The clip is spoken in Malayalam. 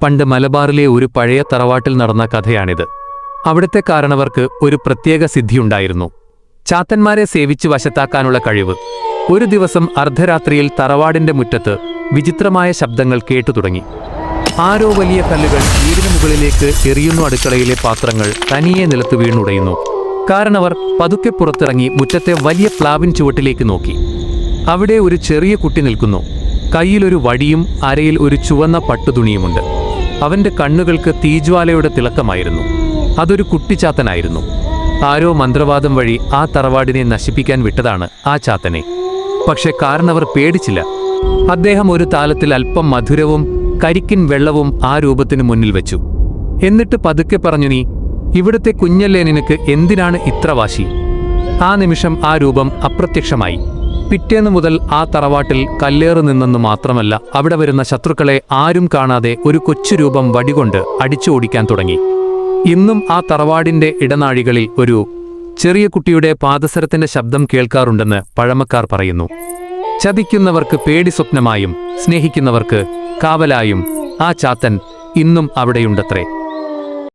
പണ്ട് മലബാറിലെ ഒരു പഴയ തറവാട്ടിൽ നടന്ന കഥയാണിത്. അവിടുത്തെ കാരണവർക്ക് ഒരു പ്രത്യേക സിദ്ധിയുണ്ടായിരുന്നു: ചാത്തന്മാരെ സേവിച്ച് വശത്താക്കാനുള്ള കഴിവ്. ഒരു ദിവസം അർദ്ധരാത്രിയിൽ തറവാടിന്റെ മുറ്റത്ത് വിചിത്രമായ ശബ്ദങ്ങൾ കേട്ടു തുടങ്ങി. ആരോ വലിയ കല്ലുകൾ വീടിന് മുകളിലേക്ക് എറിയുന്നു. അടുക്കളയിലെ പാത്രങ്ങൾ തനിയെ നിലത്ത് വീണുടയുന്നു. കാരണവർ പതുക്കെ പുറത്തിറങ്ങി മുറ്റത്തെ വലിയ പ്ലാവിൻ ചുവട്ടിലേക്ക് നോക്കി. അവിടെ ഒരു ചെറിയ കുട്ടി നിൽക്കുന്നു. കയ്യിലൊരു വടിയും അരയിൽ ഒരു ചുവന്ന പട്ടുതുണിയുമുണ്ട്. അവന്റെ കണ്ണുകൾക്ക് തീജ്വാലയുടെ തിളക്കമായിരുന്നു. അതൊരു കുട്ടിച്ചാത്തനായിരുന്നു. ആരോ മന്ത്രവാദം വഴി ആ തറവാടിനെ നശിപ്പിക്കാൻ വിട്ടതാണ് ആ ചാത്തനെ. പക്ഷെ കാരണവർ പേടിച്ചില്ല. അദ്ദേഹം ഒരു താലത്തിൽ അല്പം മധുരവും കരിക്കിൻ വെള്ളവും ആ രൂപത്തിന് മുന്നിൽ വെച്ചു. എന്നിട്ട് പതുക്കെ പറഞ്ഞു, "നീ ഇവിടുത്തെ കുഞ്ഞല്ലേ, നിനക്ക് എന്തിനാണ് ഇത്ര വാശി?" ആ നിമിഷം ആ രൂപം അപ്രത്യക്ഷമായി. പിറ്റേന്നു മുതൽ ആ തറവാട്ടിൽ കല്ലേറ് നിന്നെന്നു മാത്രമല്ല, അവിടെ വരുന്ന ശത്രുക്കളെ ആരും കാണാതെ ഒരു കൊച്ചു രൂപം വടികൊണ്ട് അടിച്ചോടിക്കാൻ തുടങ്ങി. ഇന്നും ആ തറവാടിന്റെ ഇടനാഴികളിൽ ഒരു ചെറിയ കുട്ടിയുടെ പാദസരത്തിന്റെ ശബ്ദം കേൾക്കാറുണ്ടെന്ന് പഴമക്കാർ പറയുന്നു. ചതിക്കുന്നവർക്ക് പേടി സ്വപ്നമായും സ്നേഹിക്കുന്നവർക്ക് കാവലായും ആ ചാത്തൻ ഇന്നും അവിടെയുണ്ടത്രേ.